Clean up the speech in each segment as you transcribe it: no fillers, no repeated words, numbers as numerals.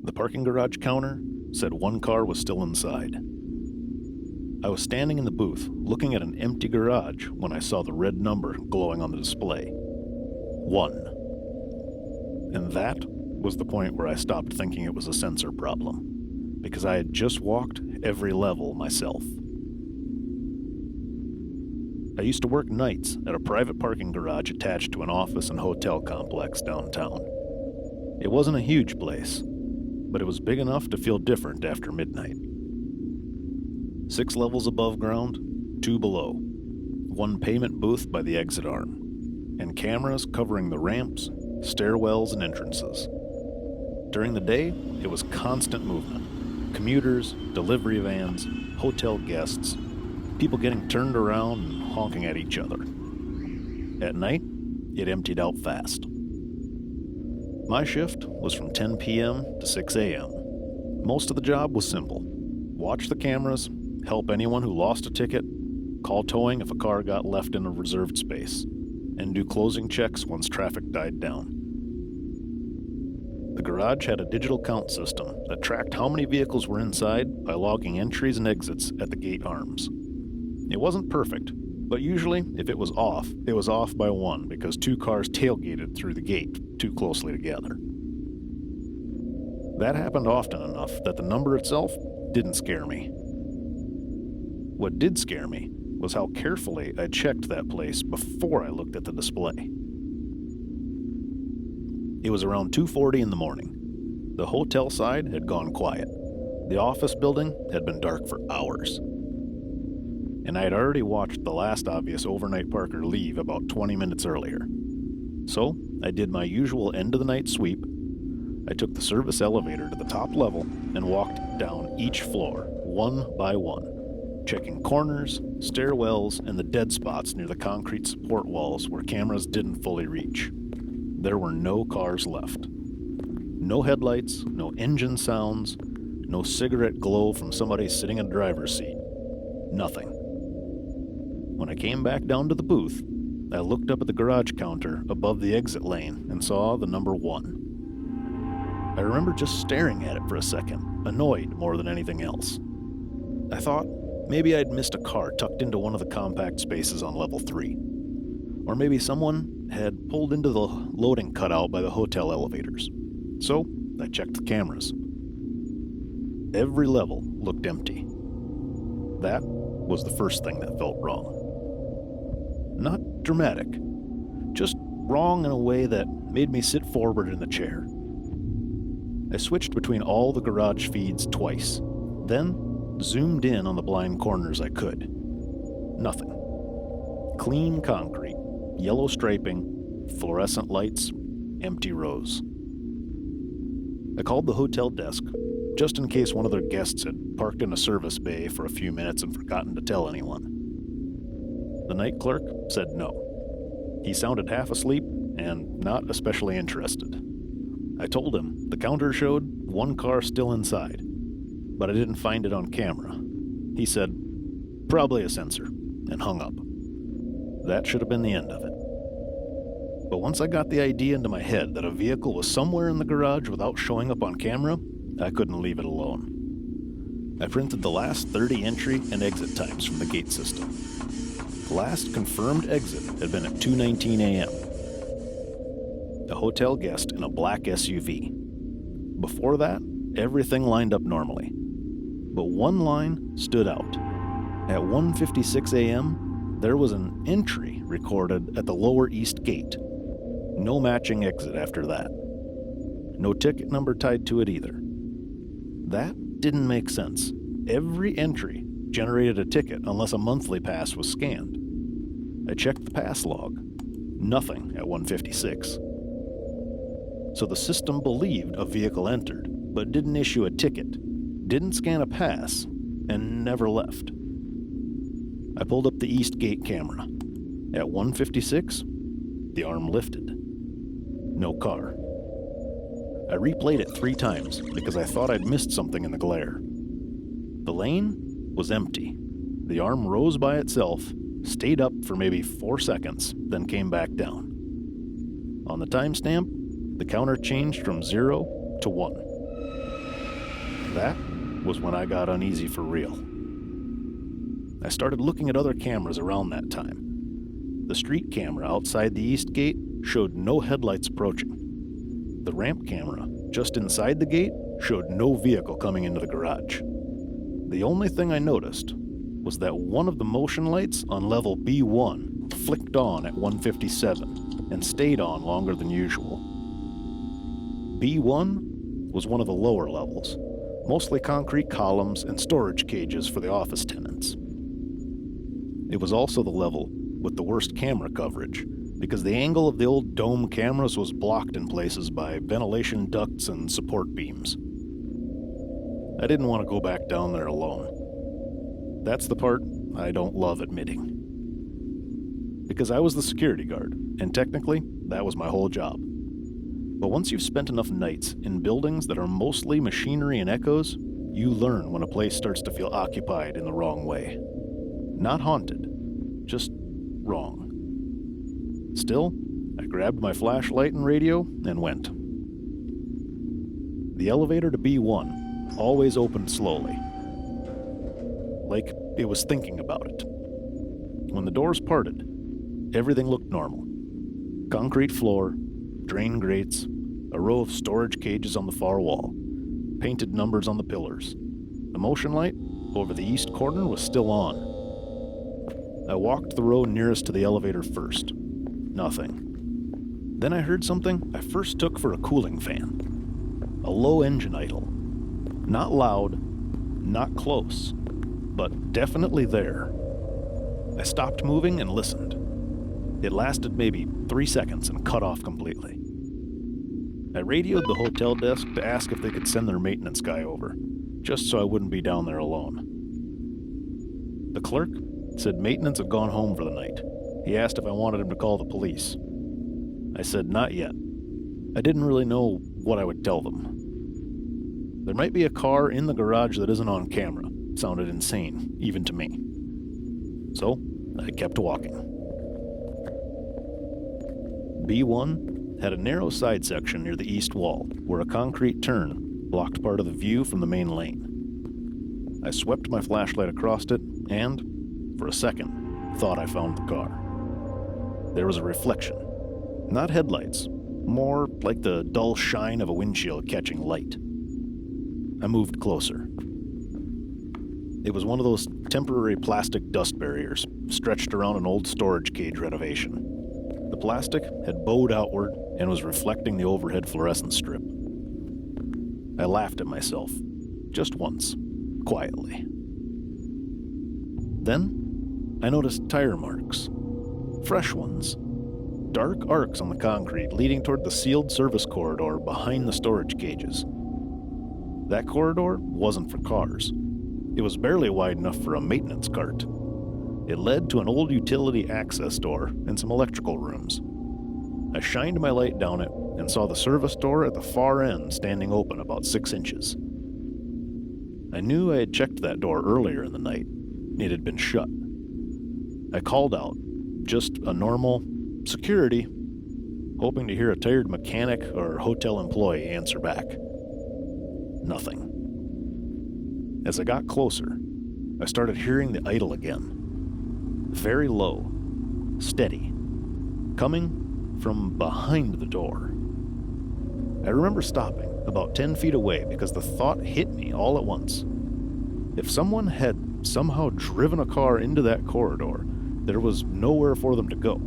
The parking garage counter said one car was still inside. I was standing in the booth looking at an empty garage when I saw the red number glowing on the display. 1. And that was the point where I stopped thinking it was a sensor problem, because I had just walked every level myself. I used to work nights at a private parking garage attached to an office and hotel complex downtown. It wasn't a huge place, but it was big enough to feel different after midnight. 6 levels above ground, 2 below, 1 payment booth by the exit arm, and cameras covering the ramps, stairwells, and entrances. During the day, it was constant movement. Commuters, delivery vans, hotel guests, people getting turned around and honking at each other. At night, it emptied out fast. My shift was from 10 p.m. to 6 a.m. Most of the job was simple. Watch the cameras, help anyone who lost a ticket, call towing if a car got left in a reserved space, and do closing checks once traffic died down. The garage had a digital count system that tracked how many vehicles were inside by logging entries and exits at the gate arms. It wasn't perfect, but usually, if it was off by 1 because 2 cars tailgated through the gate too closely together. That happened often enough that the number itself didn't scare me. What did scare me was how carefully I checked that place before I looked at the display. It was around 2:40 in the morning. The hotel side had gone quiet. The office building had been dark for hours. And I had already watched the last obvious overnight parker leave about 20 minutes earlier. So I did my usual end-of-the-night sweep. I took the service elevator to the top level and walked down each floor, one by one, checking corners, stairwells, and the dead spots near the concrete support walls where cameras didn't fully reach. There were no cars left. No headlights, no engine sounds, no cigarette glow from somebody sitting in the driver's seat. Nothing. When I came back down to the booth, I looked up at the garage counter above the exit lane and saw the number 1. I remember just staring at it for a second, annoyed more than anything else. I thought maybe I'd missed a car tucked into one of the compact spaces on level 3. Or maybe someone had pulled into the loading cutout by the hotel elevators. So I checked the cameras. Every level looked empty. That was the first thing that felt wrong. Not dramatic, just wrong in a way that made me sit forward in the chair. I switched between all the garage feeds twice, then zoomed in on the blind corners I could. Nothing. Clean concrete, yellow striping, fluorescent lights, empty rows. I called the hotel desk, just in case one of their guests had parked in a service bay for a few minutes and forgotten to tell anyone. The night clerk said no. He sounded half asleep and not especially interested. I told him the counter showed 1 car still inside, but I didn't find it on camera. He said, "Probably a sensor," and hung up. That should have been the end of it. But once I got the idea into my head that a vehicle was somewhere in the garage without showing up on camera, I couldn't leave it alone. I printed the last 30 entry and exit times from the gate system. The last confirmed exit had been at 2:19 a.m. A hotel guest in a black SUV. Before that, everything lined up normally. But one line stood out. At 1:56 a.m., there was an entry recorded at the lower east gate. No matching exit after that. No ticket number tied to it either. That didn't make sense. Every entry generated a ticket unless a monthly pass was scanned. I checked the pass log. Nothing at 1:56. So the system believed a vehicle entered, but didn't issue a ticket, didn't scan a pass, and never left. I pulled up the east gate camera. At 1:56, the arm lifted. No car. I replayed it 3 times because I thought I'd missed something in the glare. The lane was empty. The arm rose by itself, stayed up for maybe 4 seconds, then came back down. On the timestamp, the counter changed from 0 to 1. That was when I got uneasy for real. I started looking at other cameras around that time. The street camera outside the east gate showed no headlights approaching. The ramp camera just inside the gate showed no vehicle coming into the garage. The only thing I noticed was that one of the motion lights on level B1 flicked on at 157 and stayed on longer than usual. B1 was one of the lower levels, mostly concrete columns and storage cages for the office tenants. It was also the level with the worst camera coverage, because the angle of the old dome cameras was blocked in places by ventilation ducts and support beams. I didn't want to go back down there alone. That's the part I don't love admitting. Because I was the security guard, and technically, that was my whole job. But once you've spent enough nights in buildings that are mostly machinery and echoes, you learn when a place starts to feel occupied in the wrong way. Not haunted, just wrong. Still, I grabbed my flashlight and radio and went. The elevator to B1 always opened slowly, like it was thinking about it. When the doors parted, everything looked normal. Concrete floor, drain grates, a row of storage cages on the far wall, painted numbers on the pillars. The motion light over the east corner was still on. I walked the row nearest to the elevator first. Nothing. Then I heard something I first took for a cooling fan. A low engine idle. Not loud, not close, but definitely there. I stopped moving and listened. It lasted maybe 3 seconds and cut off completely. I radioed the hotel desk to ask if they could send their maintenance guy over, just so I wouldn't be down there alone. The clerk said maintenance had gone home for the night. He asked if I wanted him to call the police. I said not yet. I didn't really know what I would tell them. There might be a car in the garage that isn't on camera. Sounded insane, even to me. So, I kept walking. B1 had a narrow side section near the east wall, where a concrete turn blocked part of the view from the main lane. I swept my flashlight across it and, for a second, thought I found the car. There was a reflection. Not headlights, more like the dull shine of a windshield catching light. I moved closer. It was one of those temporary plastic dust barriers stretched around an old storage cage renovation. The plastic had bowed outward and was reflecting the overhead fluorescent strip. I laughed at myself, just once, quietly. Then, I noticed tire marks. Fresh ones. Dark arcs on the concrete leading toward the sealed service corridor behind the storage cages. That corridor wasn't for cars. It was barely wide enough for a maintenance cart. It led to an old utility access door and some electrical rooms. I shined my light down it and saw the service door at the far end standing open about 6 inches. I knew I had checked that door earlier in the night. It had been shut. I called out, just a normal security, hoping to hear a tired mechanic or hotel employee answer back. Nothing. As I got closer, I started hearing the idle again. Very low, steady, coming from behind the door. I remember stopping about 10 feet away because the thought hit me all at once. If someone had somehow driven a car into that corridor, there was nowhere for them to go.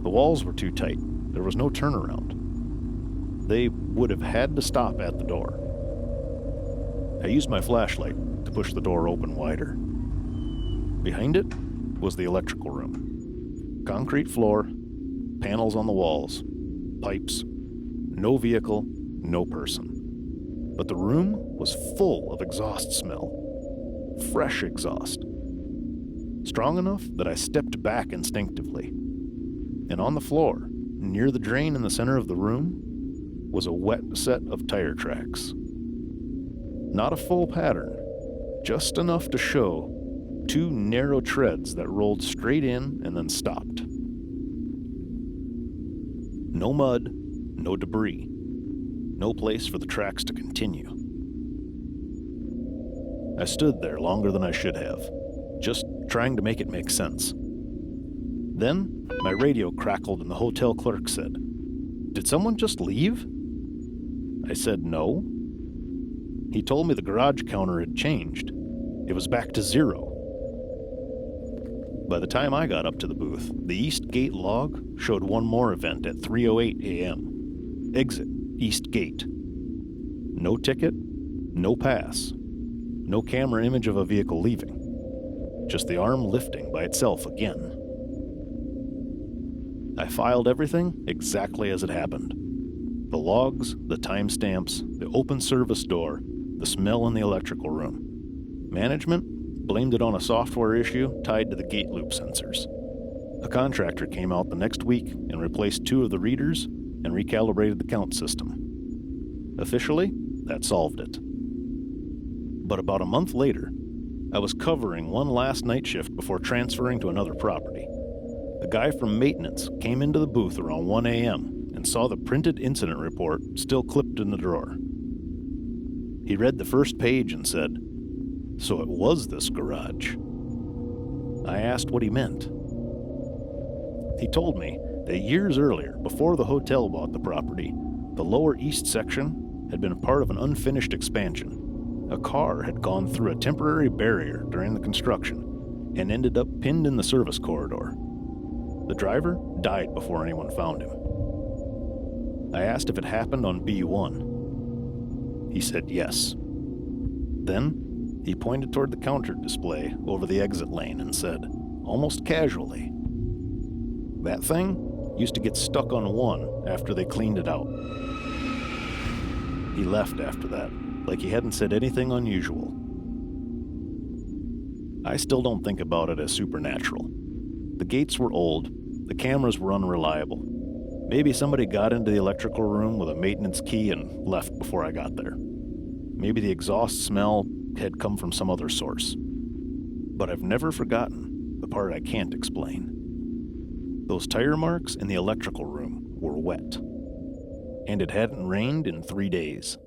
The walls were too tight. There was no turnaround. They would have had to stop at the door. I used my flashlight to push the door open wider. Behind it was the electrical room. Concrete floor, panels on the walls, pipes, no vehicle, no person. But the room was full of exhaust smell. Fresh exhaust. Strong enough that I stepped back instinctively. And on the floor, near the drain in the center of the room, was a wet set of tire tracks. Not a full pattern, just enough to show 2 narrow treads that rolled straight in and then stopped. No mud, no debris, no place for the tracks to continue. I stood there longer than I should have, just trying to make it make sense. Then, my radio crackled and the hotel clerk said, "Did someone just leave?" I said no. He told me the garage counter had changed. It was back to 0. By the time I got up to the booth, the East Gate log showed one more event at 3:08 a.m. Exit, East Gate. No ticket, no pass, no camera image of a vehicle leaving. Just the arm lifting by itself again. I filed everything exactly as it happened. The logs, the timestamps, the open service door, the smell in the electrical room. Management blamed it on a software issue tied to the gate loop sensors. A contractor came out the next week and replaced 2 of the readers and recalibrated the count system. Officially, that solved it. But about a month later, I was covering one last night shift before transferring to another property. A guy from maintenance came into the booth around 1 a.m. and saw the printed incident report still clipped in the drawer. He read the first page and said, "So it was this garage." I asked what he meant. He told me that years earlier, before the hotel bought the property, the lower east section had been part of an unfinished expansion. A car had gone through a temporary barrier during the construction and ended up pinned in the service corridor. The driver died before anyone found him. I asked if it happened on B1. He said yes. Then, he pointed toward the counter display over the exit lane and said, almost casually, "That thing used to get stuck on 1 after they cleaned it out." He left after that, like he hadn't said anything unusual. I still don't think about it as supernatural. The gates were old, the cameras were unreliable. Maybe somebody got into the electrical room with a maintenance key and left before I got there. Maybe the exhaust smell had come from some other source. But I've never forgotten the part I can't explain. Those tire marks in the electrical room were wet. And it hadn't rained in 3 days.